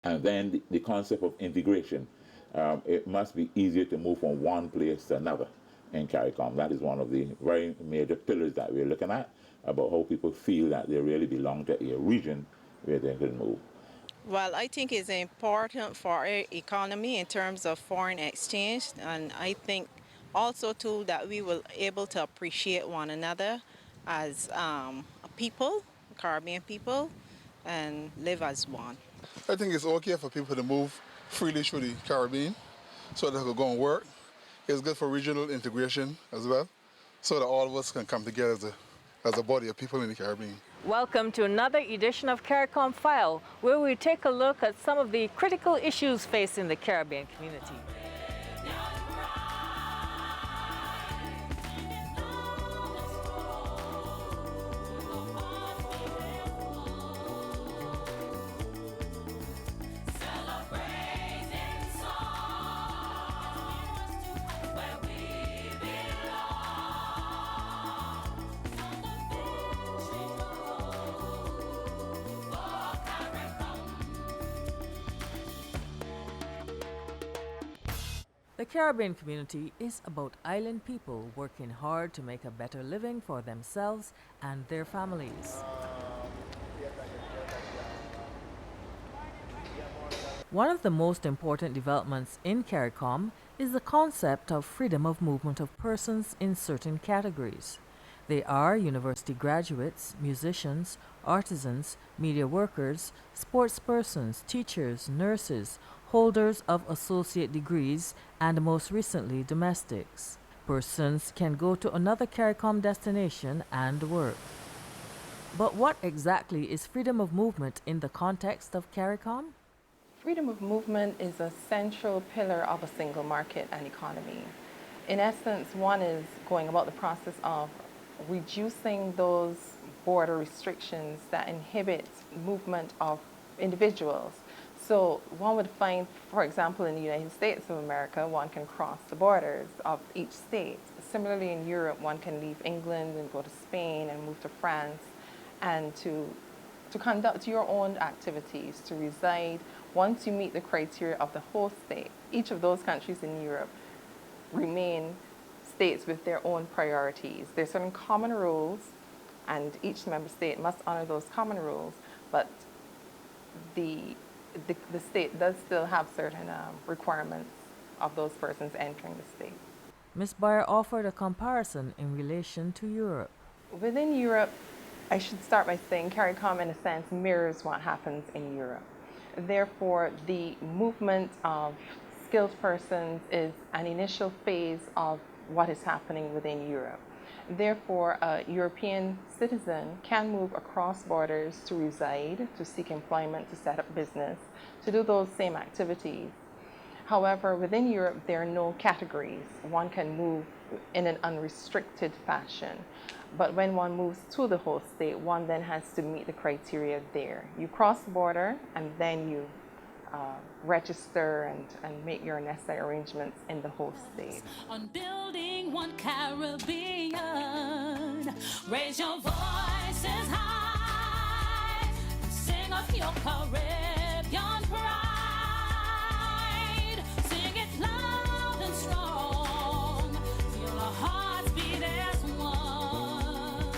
And then the concept of integration. It must be easier to move from one place to another in CARICOM. That is one of the very major pillars that we're looking at, about how people feel that they really belong to a region where they can move. Well, I think it's important for our economy in terms of foreign exchange, and I think also too that we will able to appreciate one another as a people, Caribbean people, and live as one. I think it's okay for people to move freely through the Caribbean so they could go and work. It's good for regional integration as well, so that all of us can come together as a body of people in the Caribbean. Welcome to another edition of CARICOM File, where we take a look at some of the critical issues facing the Caribbean community. The Caribbean community is about island people working hard to make a better living for themselves and their families. One of the most important developments in CARICOM is the concept of freedom of movement of persons in certain categories. They are university graduates, musicians, artisans, media workers, sports persons, teachers, nurses, holders of associate degrees, and most recently domestics. Persons can go to another CARICOM destination and work. But what exactly is freedom of movement in the context of CARICOM? Freedom of movement is a central pillar of a single market and economy. In essence, one is going about the process of reducing those border restrictions that inhibit movement of individuals. So one would find, for example, in the United States of America, one can cross the borders of each state. Similarly, in Europe, one can leave England and go to Spain and move to France, and to conduct your own activities, to reside once you meet the criteria of the host state. Each of those countries in Europe remain states with their own priorities. There are certain common rules, and each member state must honor those common rules, but the state does still have certain requirements of those persons entering the state. Ms. Bayer offered a comparison in relation to Europe. Within Europe, I should start by saying CARICOM, in a sense, mirrors what happens in Europe. Therefore, the movement of skilled persons is an initial phase of what is happening within Europe. Therefore, a European citizen can move across borders to reside, to seek employment, to set up business, to do those same activities. However, within Europe, there are no categories. One can move in an unrestricted fashion. But when one moves to the host state, one then has to meet the criteria there. You cross the border, and then you register and make your necessary arrangements in the host state. On building one Caribbean, raise your voices high, and sing of your Caribbean pride. Sing it loud and strong, feel our hearts beat as one.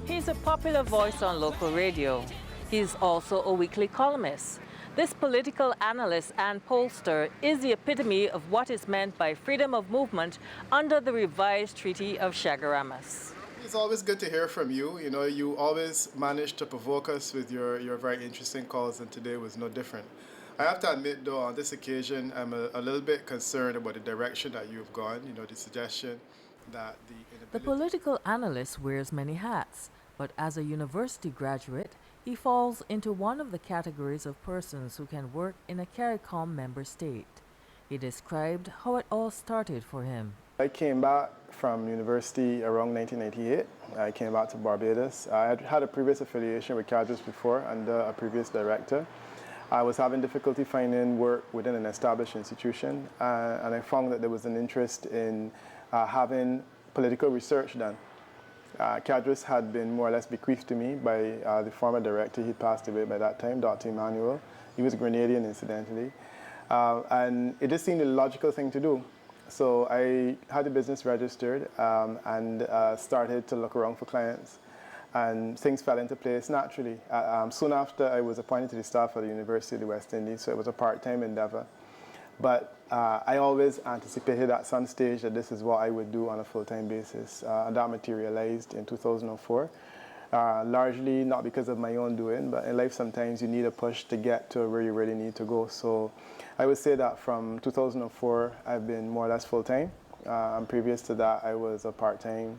He's a popular voice on local radio. He's also a weekly columnist. This political analyst and pollster is the epitome of what is meant by freedom of movement under the revised Treaty of Chaguaramas. It's always good to hear from you. You know, you always manage to provoke us with your very interesting calls, and today was no different. I have to admit, though, on this occasion, I'm a little bit concerned about the direction that you've gone. You know, the suggestion that The political analyst wears many hats, but as a university graduate, he falls into one of the categories of persons who can work in a CARICOM member state. He described how it all started for him. I came back from university around 1998. I came back to Barbados. I had had a previous affiliation with CARICOM before under a previous director. I was having difficulty finding work within an established institution, and I found that there was an interest in having political research done. CADRIS had been more or less bequeathed to me by the former director. He passed away by that time, Dr. Emmanuel. He was a Grenadian, incidentally. And it just seemed a logical thing to do. So I had the business registered and started to look around for clients. And things fell into place naturally. Soon after, I was appointed to the staff at the University of the West Indies, so it was a part-time endeavor. But I always anticipated at some stage that this is what I would do on a full-time basis. And that materialized in 2004. Largely not because of my own doing, but in life sometimes you need a push to get to where you really need to go. So I would say that from 2004, I've been more or less full-time. And previous to that, I was a part-time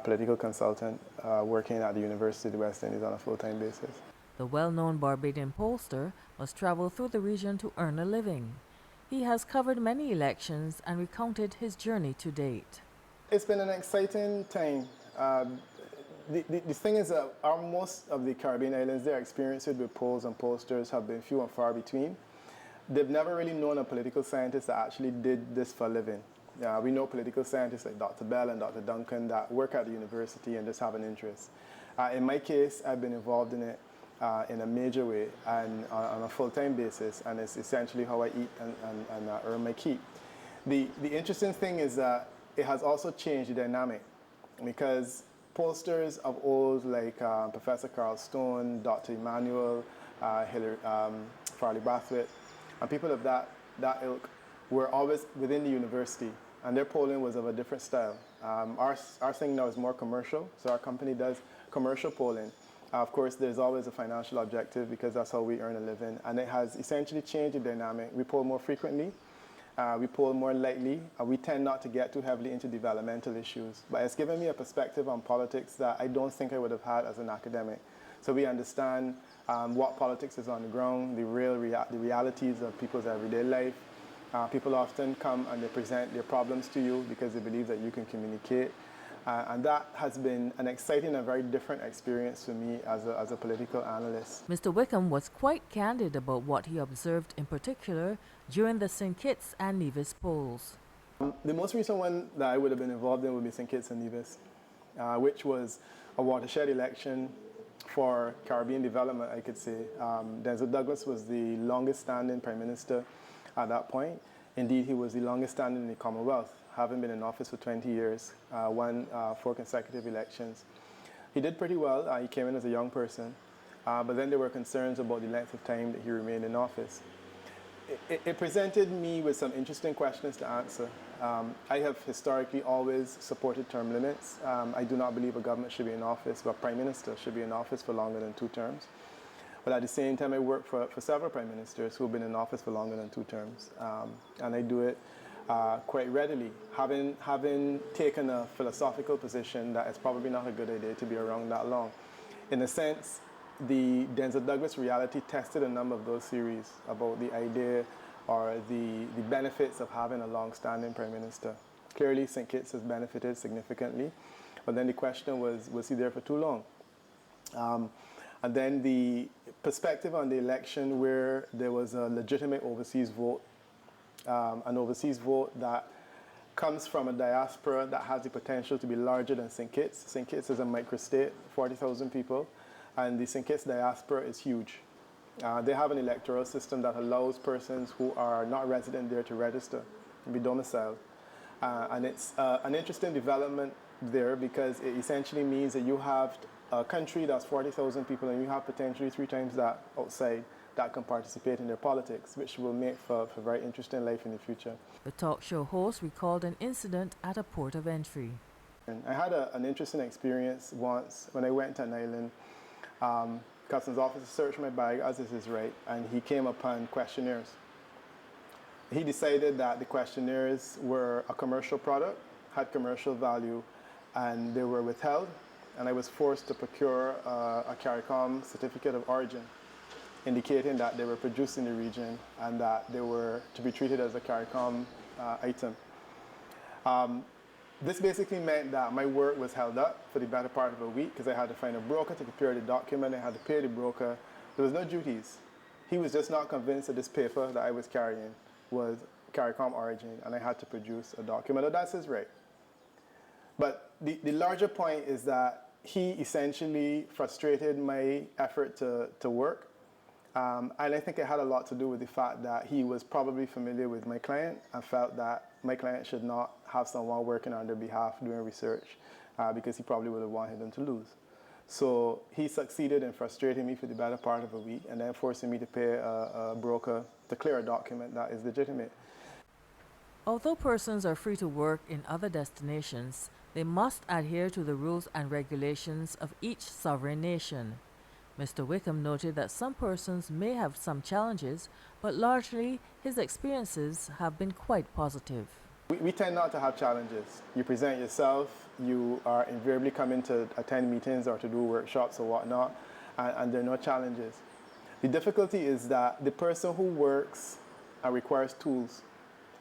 political consultant working at the University of the West Indies on a full-time basis. The well-known Barbadian pollster must travel through the region to earn a living. He has covered many elections and recounted his journey to date. It's been an exciting time. The thing is that most of the Caribbean islands, their experiences with polls and pollsters have been few and far between. They've never really known a political scientist that actually did this for a living. We know political scientists like Dr. Bell and Dr. Duncan that work at the university and just have an interest. In my case, I've been involved in it in a major way and on a full-time basis, and it's essentially how I eat and earn my keep. The interesting thing is that it has also changed the dynamic, because pollsters of old like Professor Carl Stone, Dr. Emmanuel, Farley Brathwaite, and people of that ilk were always within the university, and their polling was of a different style. Our thing now is more commercial, so our company does commercial polling. Of course, there's always a financial objective because that's how we earn a living, and it has essentially changed the dynamic. We poll more frequently, we poll more lightly, we tend not to get too heavily into developmental issues, but it's given me a perspective on politics that I don't think I would have had as an academic. So we understand what politics is on the ground, the realities of people's everyday life. People often come and they present their problems to you because they believe that you can communicate. And that has been an exciting and very different experience for me as a political analyst. Mr. Wickham was quite candid about what he observed in particular during the St. Kitts and Nevis polls. The most recent one that I would have been involved in would be St. Kitts and Nevis, which was a watershed election for Caribbean development, I could say. Denzel Douglas was the longest standing Prime Minister at that point. Indeed, he was the longest standing in the Commonwealth, having been in office for 20 years, won 4 consecutive elections. He did pretty well. He came in as a young person, but then there were concerns about the length of time that he remained in office. It presented me with some interesting questions to answer. I have historically always supported term limits. I do not believe a government should be in office, but a prime minister should be in office for longer than 2 terms. But at the same time, I work for several prime ministers who have been in office for longer than 2 terms. And I do it quite readily, having taken a philosophical position that it's probably not a good idea to be around that long. In a sense, the Denzel Douglas reality tested a number of those theories about the idea or the benefits of having a long-standing prime minister. Clearly, St. Kitts has benefited significantly, but then the question was he there for too long? And then the perspective on the election where there was a legitimate overseas vote, an overseas vote that comes from a diaspora that has the potential to be larger than St. Kitts. St. Kitts is a microstate, 40,000 people, and the St. Kitts diaspora is huge. They have an electoral system that allows persons who are not resident there to register and be domiciled. And it's an interesting development there because it essentially means that you have a country that's 40,000 people and you have potentially 3 times that outside that can participate in their politics, which will make for very interesting life in the future. The talk show host recalled an incident at a port of entry. And I had an interesting experience once when I went to an island. Customs officer searched my bag, as is his right, and he came upon questionnaires. He decided that the questionnaires were a commercial product, had commercial value, and they were withheld, and I was forced to procure a CARICOM certificate of origin, indicating that they were produced in the region and that they were to be treated as a CARICOM item. This basically meant that my work was held up for the better part of a week because I had to find a broker to prepare the document. I had to pay the broker. There was no duties. He was just not convinced that this paper that I was carrying was CARICOM origin, and I had to produce a document. Now, that's his right. But the larger point is that he essentially frustrated my effort to work And I think it had a lot to do with the fact that he was probably familiar with my client and felt that my client should not have someone working on their behalf doing research because he probably would have wanted them to lose. So he succeeded in frustrating me for the better part of a week and then forcing me to pay a broker to clear a document that is legitimate. Although persons are free to work in other destinations, they must adhere to the rules and regulations of each sovereign nation. Mr. Wickham noted that some persons may have some challenges, but largely his experiences have been quite positive. We tend not to have challenges. You present yourself, you are invariably coming to attend meetings or to do workshops or whatnot, and there are no challenges. The difficulty is that the person who works and requires tools,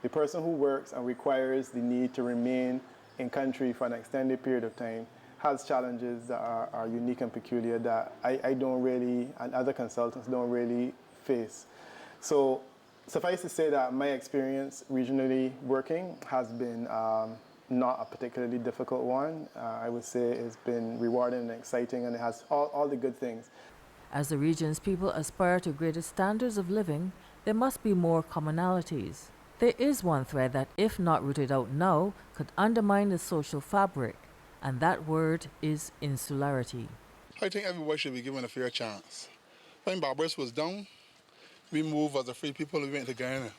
the person who works and requires the need to remain in country for an extended period of time has challenges that are unique and peculiar that I don't really, and other consultants don't really face. So suffice to say that my experience regionally working has been not a particularly difficult one. I would say it's been rewarding and exciting, and it has all the good things. As the region's people aspire to greater standards of living, there must be more commonalities. There is one thread that, if not rooted out now, could undermine the social fabric, and that word is insularity. I think everybody should be given a fair chance. When Barbados was down, we moved as a free people. We went to Guyana.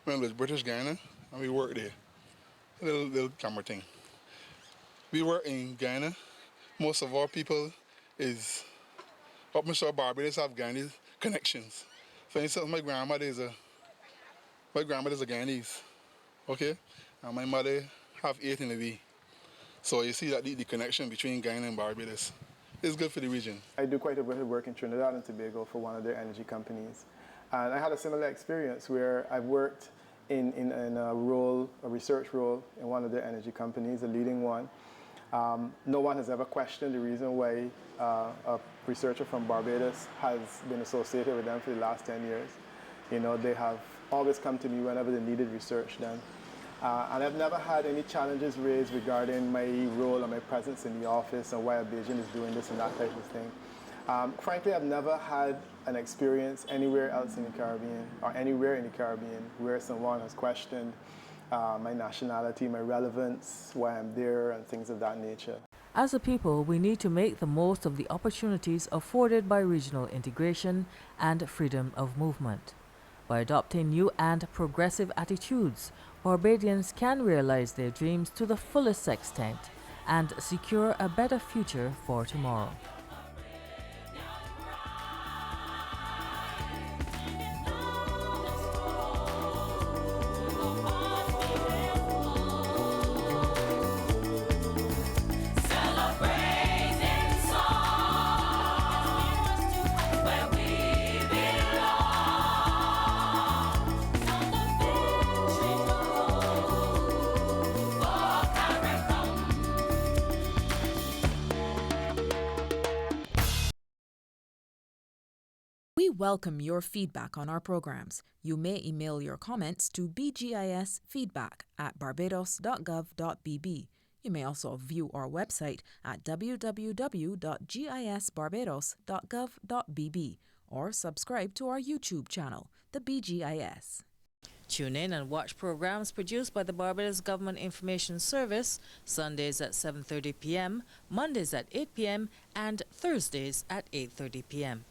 We went to British Guyana, and we worked there. A little camera thing. We work in Guyana. Most of our people is up in Barbados have Guyanese connections. For instance, my grandmother is a Guyanese, okay? And my mother have 8 in a way. So you see that the connection between Guyana and Barbados is good for the region. I do quite a bit of work in Trinidad and Tobago for one of their energy companies. And I had a similar experience where I've worked in a research role in one of their energy companies, a leading one. No one has ever questioned the reason why a researcher from Barbados has been associated with them for the last 10 years. You know, they have always come to me whenever they needed research done. And I've never had any challenges raised regarding my role or my presence in the office and why a Beijing is doing this and that type of thing. Frankly, I've never had an experience anywhere else in the Caribbean or anywhere in the Caribbean where someone has questioned my nationality, my relevance, why I'm there, and things of that nature. As a people, we need to make the most of the opportunities afforded by regional integration and freedom of movement. By adopting new and progressive attitudes, Barbadians can realize their dreams to the fullest extent and secure a better future for tomorrow. We welcome your feedback on our programs. You may email your comments to bgisfeedback@barbados.gov.bb. You may also view our website at www.gisbarbados.gov.bb or subscribe to our YouTube channel, the BGIS. Tune in and watch programs produced by the Barbados Government Information Service Sundays at 7:30 p.m., Mondays at 8 p.m., and Thursdays at 8:30 p.m.